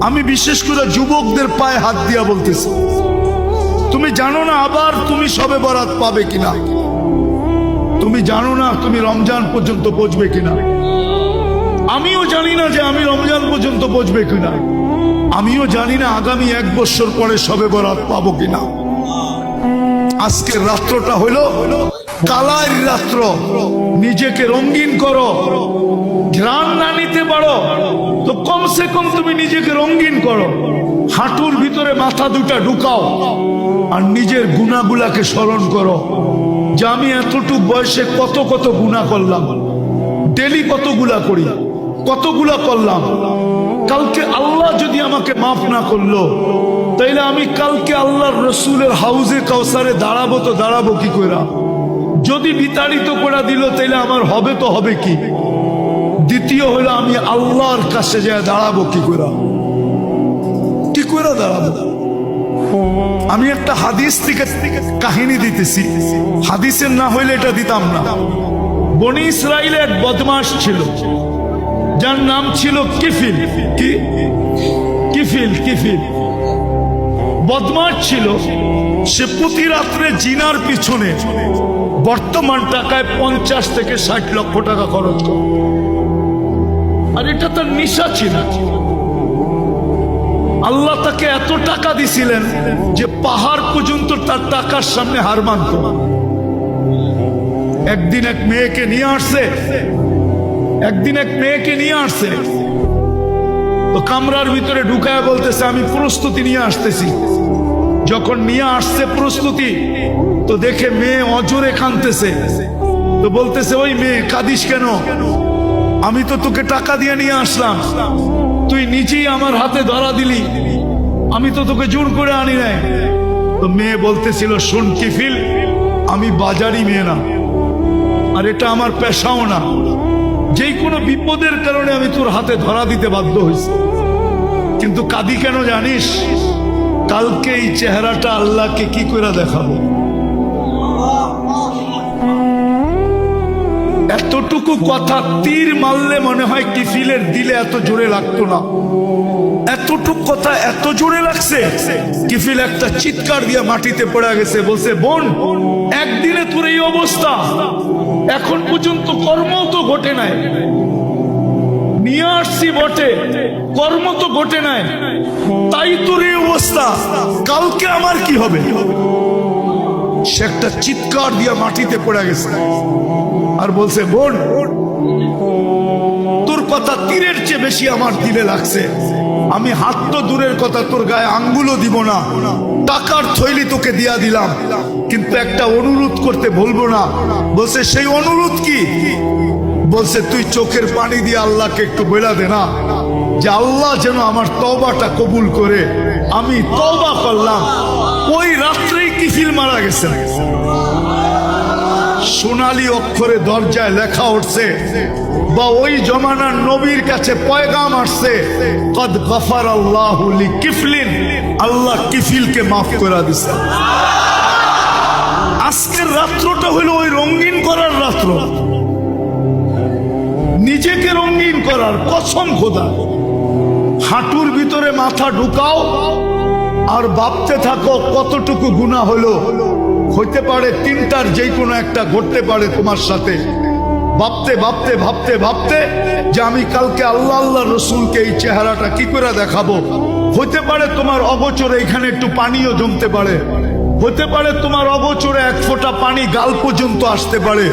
আমি বিশেষ করে যুবকদের পায়ে হাত দিয়া বলতেছি, তুমি জানো না আবার তুমি শবে বরাত পাবে কিনা, তুমি জানো না তুমি রমজান পর্যন্ত পৌঁছবে কিনা। আমিও জানি না যে আমি রমজান পর্যন্ত পৌঁছবে কিনা, আমিও জানি না আগামী 1 বছর পরে শবে বরাত পাবো কিনা। আজকের রাত্রটা হলো কালার রাত্র, নিজেকে রঙিন করো। ঘ্রাণ না নিতে পারো তো কমসে কম তুমি নিজেকে রঙিন করো, হাঁটুর ভিতরে মাথা দুটা ঢুকাও আর নিজের গুনাহগুলাকে স্মরণ করো যে আমি এতটুক বয়সে কত কত গুনাহ করলাম, ডেলি কতগুলা করি, কতগুলা করলাম। কালকে আল্লাহ যদি আমাকে মাফ না করলো তাইলে আমি কালকে আল্লাহর রসুলের হাউজে কাউসারে দাঁড়াবো তো দাঁড়াবো কি কইরা? যদি বিতাড়িত করে দিল তাইলে আমার হবে তো হবে কি? দ্বিতীয় হলো আমি আল্লাহর কাছে যায় দাঁড়াবো কি কইরা? কি কইরা দাঁড়াবো? আমি একটা হাদিস থেকে কাহিনী দিতেছি, হাদিসের না হইলে এটা দিতাম না। বনি ইসরাইলের এক বদমাশ ছিল যার নাম ছিল কিফিল। কি কিফিল? কিফিল বদমাশ ছিল। সে প্রতি রাত্রে জিনার পিছনে বর্তমান টাকায় 50 থেকে 60 লক্ষ টাকা খরচ করে, আর এটা তার নেশা ছিল। আল্লাহ তাকে এত টাকা দিছিলেন যে পাহাড় পর্যন্ত তার টাকার সামনে হার মানত। একদিন এক মেয়েকে নিয়ে আসছে, তো কামরার ভিতরে ঢুকায় বলতেছে আমি প্রস্তুতি নিয়ে আসতেছি। যখন নিয়ে আসছে প্রস্তুতি, তো দেখে মেয়ে অজরে কাঁদতেছে। তো বলতেছে ওই মেয়ে কাঁদিস কেন? আমি তো তোকে টাকা দিয়ে নিয়ে আসলাম, তুই নিজেই আমার হাতে ধরা দিলি, আমি তো তোকে জোর করে আনি নাই। তো মেয়ে বলতেছিল শোন কিফিল, আমি বাজারি মেয়ে না, আর এটা আমার পেশাও না, যে কোনো বিপদের কারণে আমি তোর হাতে ধরা দিতে বাধ্য হয়েছি। কিন্তু কাঁদি কেন জানিস? কালকে এই চেহারাটা আল্লাহকে কি করে দেখাবো। এতটুকু কথা তীর মারলে মনে হয় কিফিলের দিলে এত জোরে লাগতো না, এতটুকু কথা এত জোরে লাগছে। কিফিল একটা চিৎকার দিয়ে মাটিতে পড়ে গেছে, বলছে বোন একদিনে তোর এই অবস্থা, এখন পর্যন্ত কর্ম তো ঘটে নাই, নিয়ে আসছি বটে, কর্ম তো ঘটে নাই, তাই তোর এই অবস্থা, কালকে আমার কি হবে? সে একটা চিৎকার দিয়ে মাটিতে পড়ে গেছে আর বলছে বোন তোর কথা তীরের চেয়ে বেশি আমার দিলে লাগছে, আমি হাত তো দূরের কথা তোর গায়ে আঙ্গুলও দিব না, টাকার থৈলি তোকে দিয়া দিলাম, কিন্তু একটা অনুরোধ করতে বলবো না। বলছে সেই অনুরোধ কি? বলছে তুই চোখের পানি দিয়ে আল্লাহকে একটু বলে দে না যে আল্লাহ যেন আমার তওবাটা কবুল করে। আমি তওবা করলাম। ওই রাত্রেই কিফিল মারা গেছে। সোনালী অক্ষরে দরজায় লেখা উঠছে বা ওই জমানার নবীর কাছে পয়গাম আসছে, কদ গফারাল্লাহু লিকিফলিন, আল্লাহ কিফিলকে মাফ করে দিয়েছে। আজকের রাত্রটা হলো ওই রঙিন করার রাত্র, নিজেকে রঙিন করার। কসম খোদা, হাঁটুর ভিতরে মাথা ঢুকাও আর ভাবতে থাকো কতটুকু গুনাহ হলো। হইতে পারে 3টার যে কোনো একটা ঘটতে পারে তোমার সাথে। ভাবতে ভাবতে ভাবতে ভাবতে যে আমি কালকে আল্লাহ আল্লাহ রসুলকে এই চেহারাটা কি করে দেখাবো। হইতে পারে তোমার অগোচরে এখানে একটু পানিও জমতে পারে, হতে পারে তোমার অগোচরে 1 ফোঁটা পানি গাল পর্যন্ত আসতে পারে,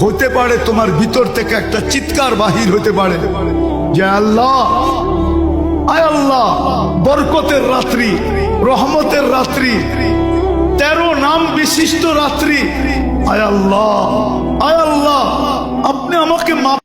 হতে পারে তোমার ভিতর থেকে একটা চিৎকার বাহির হতে পারে যে আল্লাহ, আয় আল্লাহ, বরকতের রাত্রি, রহমতের রাত্রি, 13 নাম বিশিষ্ট রাত্রি, আয় আল্লাহ, আয় আল্লাহ, আপনি আমাকে মাফ